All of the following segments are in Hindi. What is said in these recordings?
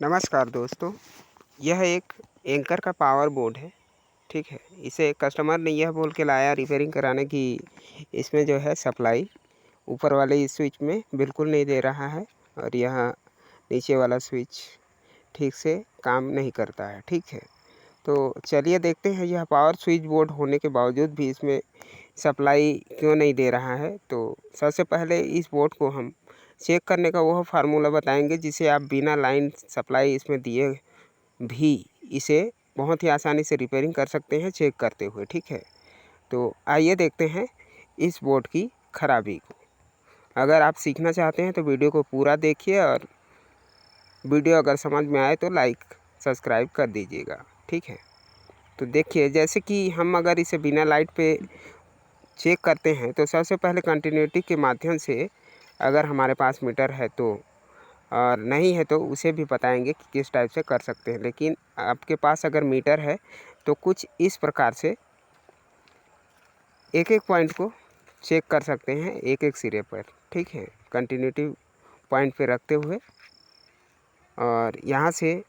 नमस्कार दोस्तों, यह एक एंकर का पावर बोर्ड है, ठीक है। इसे कस्टमर ने यह बोल के लाया रिपेयरिंग कराने कि इसमें जो है सप्लाई ऊपर वाले इस स्विच में बिल्कुल नहीं दे रहा है और यह नीचे वाला स्विच ठीक से काम नहीं करता है, ठीक है। तो चलिए देखते हैं यह पावर स्विच बोर्ड होने के बावजूद भी इसमें सप्लाई क्यों नहीं दे रहा है। तो सबसे पहले इस बोर्ड को हम चेक करने का वह फार्मूला बताएंगे जिसे आप बिना लाइन सप्लाई इसमें दिए भी इसे बहुत ही आसानी से रिपेयरिंग कर सकते हैं चेक करते हुए, ठीक है। तो आइए देखते हैं इस बोर्ड की खराबी को। अगर आप सीखना चाहते हैं तो वीडियो को पूरा देखिए और वीडियो अगर समझ में आए तो लाइक सब्सक्राइब कर दीजिएगा, ठीक है। तो देखिए, जैसे कि हम अगर इसे बिना लाइट पे चेक करते हैं तो सबसे पहले कंटिन्यूटी के माध्यम से अगर हमारे पास मीटर है तो, और नहीं है तो उसे भी बताएंगे कि किस टाइप से कर सकते हैं। लेकिन आपके पास अगर मीटर है तो कुछ इस प्रकार से एक एक पॉइंट को चेक कर सकते हैं एक एक सिरे पर, ठीक है, कंटिन्यूटी पॉइंट पे रखते हुए। और यहाँ से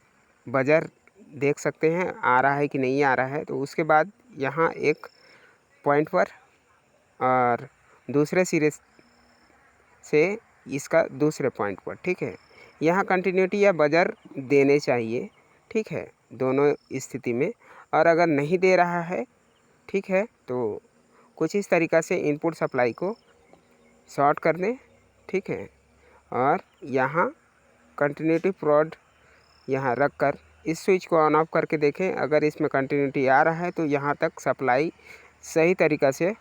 बजर देख सकते हैं आ रहा है कि नहीं आ रहा है। तो उसके बाद यहाँ एक पॉइंट पर और दूसरे सिरे से इसका दूसरे पॉइंट पर, ठीक है। यहाँ कंटिन्यूटी या बजर देने चाहिए, ठीक है, दोनों स्थिति में। और अगर नहीं दे रहा है, ठीक है, तो कुछ इस तरीक़ा से इनपुट सप्लाई को शॉर्ट कर दें, ठीक है। और यहाँ कंटिन्यूटी प्रोड यहाँ रख कर इस स्विच को ऑन ऑफ करके देखें। अगर इसमें कंटिन्यूटी आ रहा है तो यहाँ तक सप्लाई सही तरीक़ा से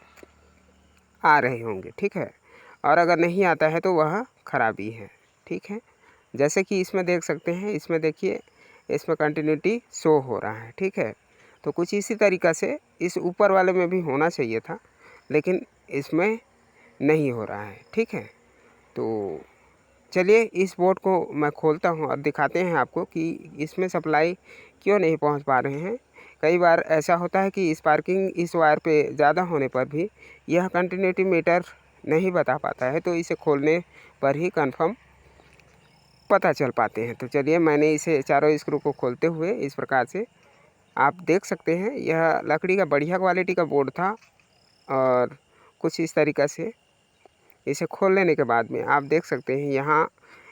आ रहे होंगे, ठीक है। और अगर नहीं आता है तो वह खराबी है, ठीक है। जैसे कि इसमें देख सकते हैं, इसमें देखिए इसमें कंटिन्यूटी शो हो रहा है, ठीक है। तो कुछ इसी तरीक़ा से इस ऊपर वाले में भी होना चाहिए था, लेकिन इसमें नहीं हो रहा है, ठीक है। तो चलिए इस बोर्ड को मैं खोलता हूँ और दिखाते हैं आपको कि इसमें सप्लाई क्यों नहीं पहुँच पा रहे हैं। कई बार ऐसा होता है कि स्पार्किंग इस वायर पे ज़्यादा होने पर भी यह कंटिन्यूटी मीटर नहीं बता पाता है, तो इसे खोलने पर ही कंफर्म पता चल पाते हैं। तो चलिए मैंने इसे चारों स्क्रू को खोलते हुए इस प्रकार से आप देख सकते हैं, यह लकड़ी का बढ़िया क्वालिटी का बोर्ड था। और कुछ इस तरीक़ा से इसे खोल लेने के बाद में आप देख सकते हैं यहाँ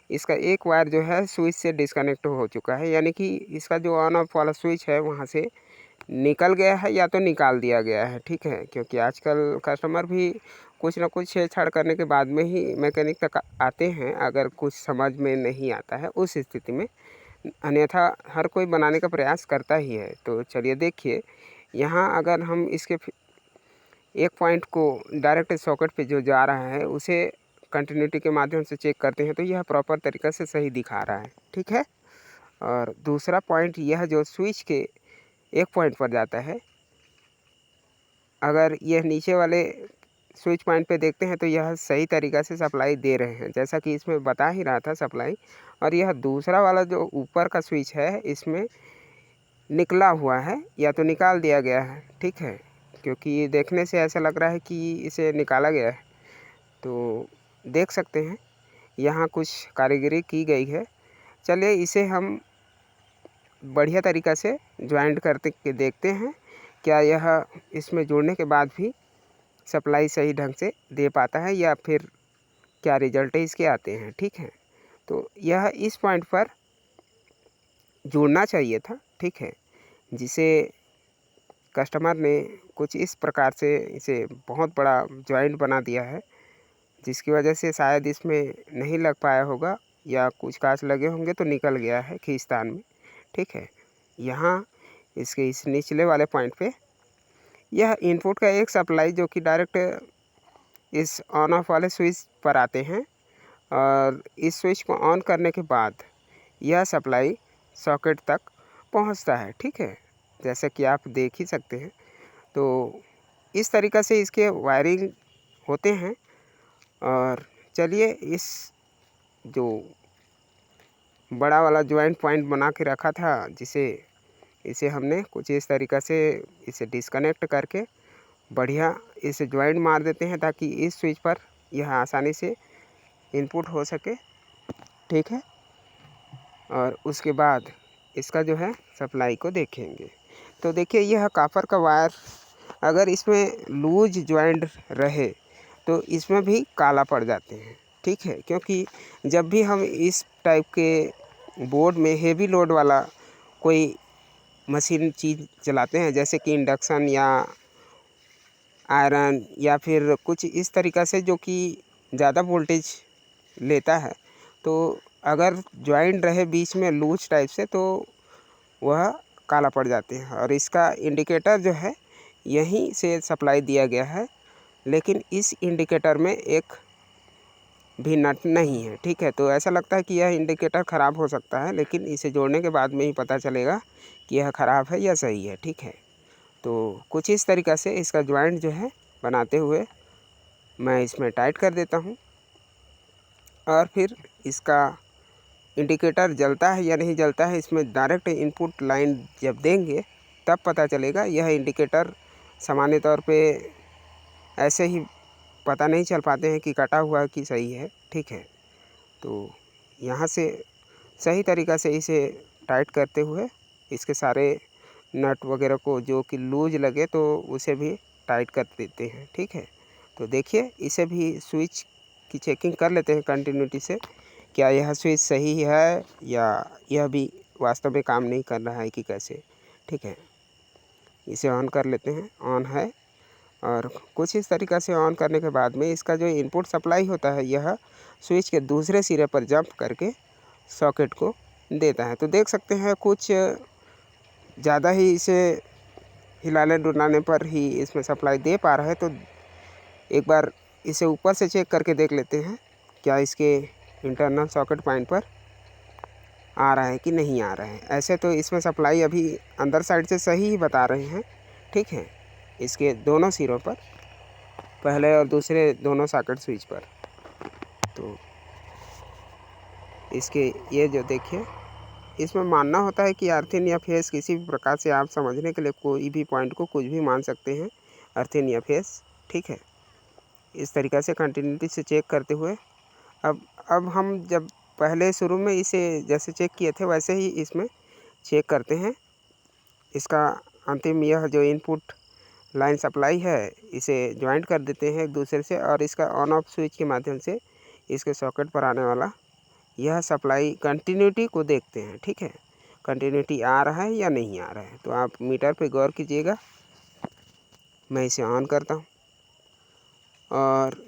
इसका एक वायर जो है स्विच से डिस्कनेक्ट हो चुका है, यानी कि इसका जो ऑन ऑफ वाला स्विच है वहाँ से निकल गया है या तो निकाल दिया गया है, ठीक है। क्योंकि आजकल कस्टमर भी कुछ ना कुछ छेड़छाड़ करने के बाद में ही मैकेनिक तक आते हैं, अगर कुछ समझ में नहीं आता है उस स्थिति में। अन्यथा हर कोई बनाने का प्रयास करता ही है। तो चलिए देखिए, यहाँ अगर हम इसके एक पॉइंट को डायरेक्ट सॉकेट पे जो जा रहा है उसे कंटिन्यूटी के माध्यम से चेक करते हैं तो यह प्रॉपर तरीक़ा से सही दिखा रहा है, ठीक है। और दूसरा पॉइंट यह जो स्विच के एक पॉइंट पर जाता है, अगर यह नीचे वाले स्विच पॉइंट पे देखते हैं तो यह सही तरीक़ा से सप्लाई दे रहे हैं, जैसा कि इसमें बता ही रहा था सप्लाई। और यह दूसरा वाला जो ऊपर का स्विच है इसमें निकला हुआ है या तो निकाल दिया गया है, ठीक है। क्योंकि ये देखने से ऐसा लग रहा है कि इसे निकाला गया है। तो देख सकते हैं यहाँ कुछ कारीगरी की गई है। चलिए इसे हम बढ़िया तरीक़ा से जॉइंट करते के देखते हैं, क्या यह इसमें जोड़ने के बाद भी सप्लाई सही ढंग से दे पाता है या फिर क्या रिजल्ट इसके आते हैं, ठीक है। तो यह इस पॉइंट पर जुड़ना चाहिए था, ठीक है, जिसे कस्टमर ने कुछ इस प्रकार से इसे बहुत बड़ा जॉइंट बना दिया है, जिसकी वजह से शायद इसमें नहीं लग पाया होगा या कुछ कांच लगे होंगे तो निकल गया है खींचतान में, ठीक है। यहाँ इसके इस निचले वाले पॉइंट पे यह इनपुट का एक सप्लाई जो कि डायरेक्ट इस ऑन ऑफ वाले स्विच पर आते हैं और इस स्विच को ऑन करने के बाद यह सप्लाई सॉकेट तक पहुंचता है, ठीक है, जैसा कि आप देख ही सकते हैं। तो इस तरीक़ा से इसके वायरिंग होते हैं। और चलिए इस जो बड़ा वाला जॉइंट पॉइंट बना के रखा था इसे हमने कुछ इस तरीक़ा से इसे डिस्कनेक्ट करके बढ़िया इसे जॉइंट मार देते हैं ताकि इस स्विच पर यह आसानी से इनपुट हो सके, ठीक है। और उसके बाद इसका जो है सप्लाई को देखेंगे। तो देखिए यह कॉपर का वायर अगर इसमें लूज जॉइंट रहे तो इसमें भी काला पड़ जाते हैं, ठीक है। क्योंकि जब भी हम इस टाइप के बोर्ड में हेवी लोड वाला कोई मशीन चीज़ चलाते हैं, जैसे कि इंडक्शन या आयरन या फिर कुछ इस तरीक़ा से जो कि ज़्यादा वोल्टेज लेता है, तो अगर जॉइंट रहे बीच में लूज टाइप से तो वह काला पड़ जाते हैं। और इसका इंडिकेटर जो है यहीं से सप्लाई दिया गया है, लेकिन इस इंडिकेटर में एक भी नट नहीं है, ठीक है। तो ऐसा लगता है कि यह इंडिकेटर ख़राब हो सकता है, लेकिन इसे जोड़ने के बाद में ही पता चलेगा कि यह ख़राब है या सही है, ठीक है। तो कुछ इस तरीक़ा से इसका जॉइंट जो है बनाते हुए मैं इसमें टाइट कर देता हूँ, और फिर इसका इंडिकेटर जलता है या नहीं जलता है, इसमें डायरेक्ट इनपुट लाइन जब देंगे तब पता चलेगा। यह इंडिकेटर सामान्य तौर पे ऐसे ही पता नहीं चल पाते हैं कि कटा हुआ है कि सही है, ठीक है। तो यहाँ से सही तरीक़ा से इसे टाइट करते हुए इसके सारे नट वगैरह को जो कि लूज लगे तो उसे भी टाइट कर देते हैं, ठीक है। तो देखिए इसे भी स्विच की चेकिंग कर लेते हैं कंटिन्यूटी से, क्या यह स्विच सही है या यह भी वास्तव में काम नहीं कर रहा है कि कैसे, ठीक है। इसे ऑन कर लेते हैं, ऑन है। और कुछ इस तरीक़ा से ऑन करने के बाद में इसका जो इनपुट सप्लाई होता है यह स्विच के दूसरे सिरे पर जंप करके सॉकेट को देता है। तो देख सकते हैं कुछ ज़्यादा ही इसे हिलाने डुलाने पर ही इसमें सप्लाई दे पा रहा है। तो एक बार इसे ऊपर से चेक करके देख लेते हैं क्या इसके इंटरनल सॉकेट पॉइंट पर आ रहा है कि नहीं आ रहा है। ऐसे तो इसमें सप्लाई अभी अंदर साइड से सही ही बता रहे हैं, ठीक है। इसके दोनों सिरों पर, पहले और दूसरे दोनों सॉकेट स्विच पर। तो इसके ये जो देखिए इसमें मानना होता है कि अर्थिन या फेस किसी भी प्रकार से आप समझने के लिए कोई भी पॉइंट को कुछ भी मान सकते हैं, अर्थिन या फेस, ठीक है। इस तरीक़ा से कंटिन्यूटी से चेक करते हुए अब हम जब पहले शुरू में इसे जैसे चेक किए थे वैसे ही इसमें चेक करते हैं। इसका अंतिम यह जो इनपुट लाइन सप्लाई है इसे ज्वाइंट कर देते हैं एक दूसरे से, और इसका ऑन ऑफ स्विच के माध्यम से इसके सॉकेट पर आने वाला यह सप्लाई कंटिन्यूटी को देखते हैं, ठीक है। कंटिन्यूटी आ रहा है या नहीं आ रहा है। तो आप मीटर पे गौर कीजिएगा। मैं इसे ऑन करता हूँ और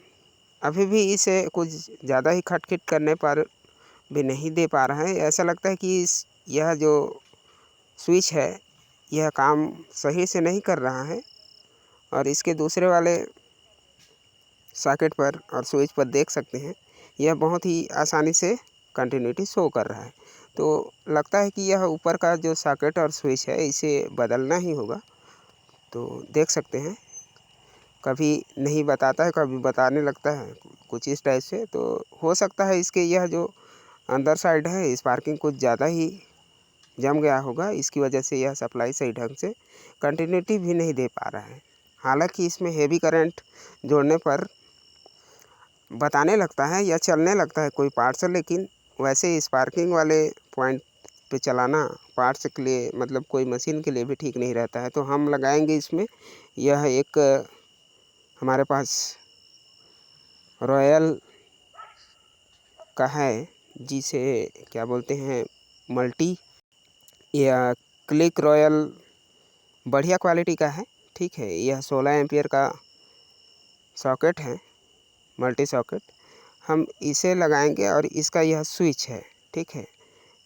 अभी भी इसे कुछ ज़्यादा ही खटखट करने पर भी नहीं दे पा रहा है। ऐसा लगता है कि यह जो स्विच है यह काम सही से नहीं कर रहा है। और इसके दूसरे वाले सॉकेट पर और स्विच पर देख सकते हैं यह बहुत ही आसानी से कंटिन्यूटी शो कर रहा है। तो लगता है कि यह ऊपर का जो सॉकेट और स्विच है इसे बदलना ही होगा। तो देख सकते हैं कभी नहीं बताता है, कभी बताने लगता है कुछ इस टाइप से। तो हो सकता है इसके यह जो अंदर साइड है स्पार्किंग कुछ ज़्यादा ही जम गया होगा, इसकी वजह से यह सप्लाई सही ढंग से कंटिन्यूटी भी नहीं दे पा रहा है। हालांकि इसमें हेवी करंट जोड़ने पर बताने लगता है या चलने लगता है कोई पार्ट्स, लेकिन वैसे स्पार्किंग वाले पॉइंट पे चलाना पार्ट्स के लिए मतलब कोई मशीन के लिए भी ठीक नहीं रहता है। तो हम लगाएंगे इसमें यह एक हमारे पास रॉयल का है जिसे क्या बोलते हैं मल्टी या क्लिक रॉयल, बढ़िया क्वालिटी का है, ठीक है। यह 16 एम्पियर का सॉकेट है, मल्टी सॉकेट। हम इसे लगाएंगे और इसका यह स्विच है, ठीक है।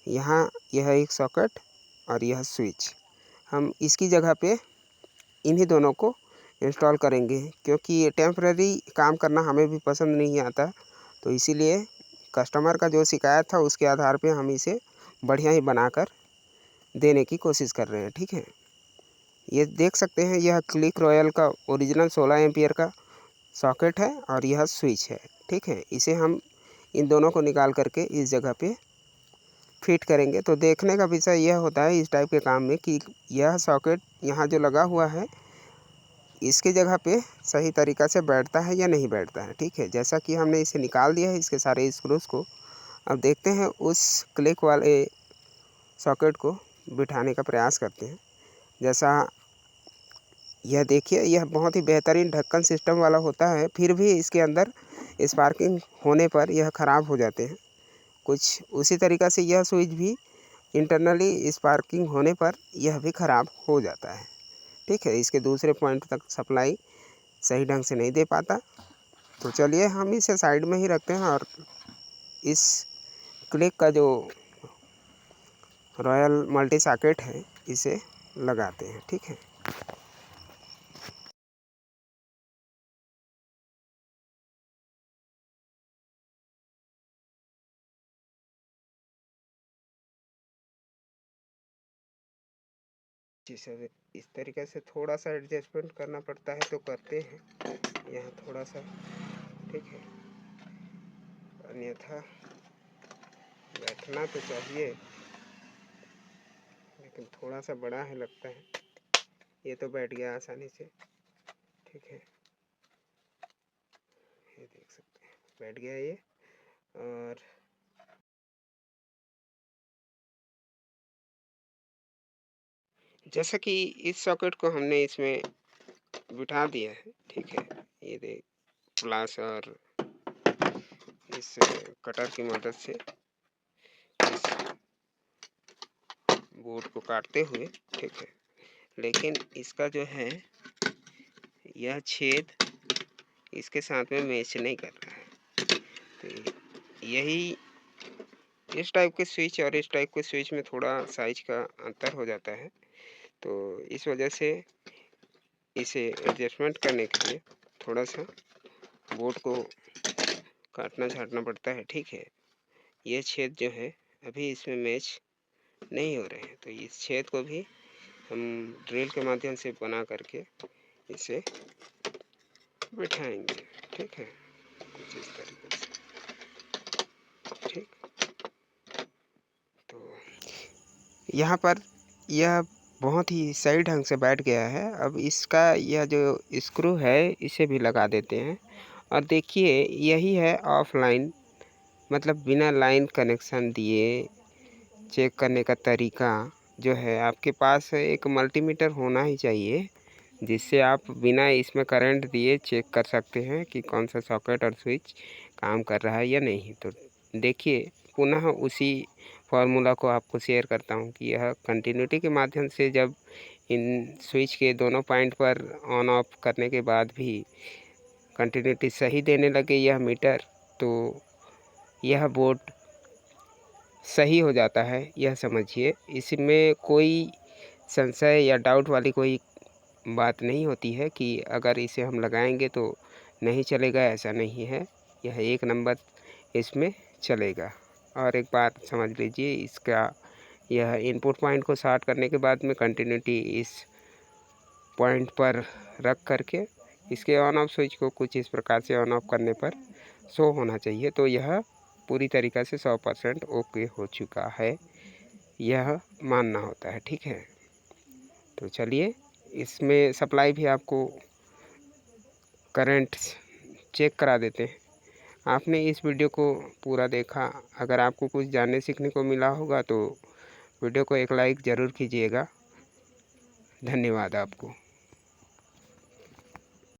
यहाँ यह एक सॉकेट और यह स्विच हम इसकी जगह पे इन्हीं दोनों को इंस्टॉल करेंगे, क्योंकि ये टेम्परेरी काम करना हमें भी पसंद नहीं आता। तो इसीलिए कस्टमर का जो शिकायत था उसके आधार पे हम इसे बढ़िया ही बनाकर देने की कोशिश कर रहे हैं, ठीक है। ये देख सकते हैं यह क्लिक रॉयल का ओरिजिनल 16 एम्पियर का सॉकेट है और यह स्विच है, ठीक है। इसे हम इन दोनों को निकाल करके इस जगह पे फिट करेंगे। तो देखने का विषय यह होता है इस टाइप के काम में कि यह सॉकेट यहाँ जो लगा हुआ है इसकी जगह पे सही तरीक़ा से बैठता है या नहीं बैठता है, ठीक है। जैसा कि हमने इसे निकाल दिया है इसके सारे स्क्रूज़ को, अब देखते हैं उस क्लिक वाले सॉकेट को बिठाने का प्रयास करते हैं। जैसा यह देखिए, यह बहुत ही बेहतरीन ढक्कन सिस्टम वाला होता है, फिर भी इसके अंदर स्पार्किंग होने पर यह ख़राब हो जाते हैं। कुछ उसी तरीक़ा से यह स्विच भी इंटरनली स्पार्किंग होने पर यह भी ख़राब हो जाता है। ठीक है, इसके दूसरे पॉइंट तक सप्लाई सही ढंग से नहीं दे पाता। तो चलिए हम इसे साइड में ही रखते हैं और इस क्लिक का जो रॉयल मल्टी सॉकेट है इसे लगाते हैं। ठीक है, जी सर, इस तरीके से थोड़ा सा एडजस्टमेंट करना पड़ता है तो करते हैं यहाँ थोड़ा सा। ठीक है, अन्यथा बैठना तो चाहिए, लेकिन थोड़ा सा बड़ा है लगता है। ये तो बैठ गया आसानी से। ठीक है, ये देख सकते हैं बैठ गया ये। और जैसा कि इस सॉकेट को हमने इसमें बिठा दिया है। ठीक है, ये देख प्लास और इस कटर की मदद से इस बोर्ड को काटते हुए। ठीक है, लेकिन इसका जो है यह छेद इसके साथ में मैच नहीं कर रहा है। तो यही इस टाइप के स्विच और इस टाइप के स्विच में थोड़ा साइज का अंतर हो जाता है। तो इस वजह से इसे एडजस्टमेंट करने के लिए थोड़ा सा बोर्ड को काटना छाटना पड़ता है। ठीक है, ये छेद जो है अभी इसमें मैच नहीं हो रहे हैं, तो इस छेद को भी हम ड्रिल के माध्यम से बना करके इसे बिठाएंगे। ठीक है, कुछ इस तरीके से। ठीक, तो यहाँ पर यह बहुत ही सही ढंग से बैठ गया है। अब इसका यह जो स्क्रू है इसे भी लगा देते हैं। और देखिए, यही है ऑफलाइन, मतलब बिना लाइन कनेक्शन दिए चेक करने का तरीका जो है। आपके पास एक मल्टीमीटर होना ही चाहिए, जिससे आप बिना इसमें करंट दिए चेक कर सकते हैं कि कौन सा सॉकेट और स्विच काम कर रहा है या नहीं। तो देखिए, पुनः उसी फार्मूला को आपको शेयर करता हूँ कि यह कंटिन्यूटी के माध्यम से जब इन स्विच के दोनों पॉइंट पर ऑन ऑफ करने के बाद भी कंटिन्यूटी सही देने लगे यह मीटर, तो यह बोर्ड सही हो जाता है, यह समझिए। इसमें कोई संशय या डाउट वाली कोई बात नहीं होती है कि अगर इसे हम लगाएंगे तो नहीं चलेगा, ऐसा नहीं है। यह एक नंबर इसमें चलेगा। और एक बात समझ लीजिए, इसका यह इनपुट पॉइंट को शॉर्ट करने के बाद में कंटिन्यूटी इस पॉइंट पर रख करके इसके ऑन ऑफ स्विच को कुछ इस प्रकार से ऑन ऑफ करने पर शो होना चाहिए। तो यह पूरी तरीक़ा से 100% ओके हो चुका है, यह मानना होता है। ठीक है, तो चलिए इसमें सप्लाई भी आपको करंट चेक करा देते हैं। आपने इस वीडियो को पूरा देखा, अगर आपको कुछ जानने सीखने को मिला होगा तो वीडियो को एक लाइक ज़रूर कीजिएगा। धन्यवाद आपको।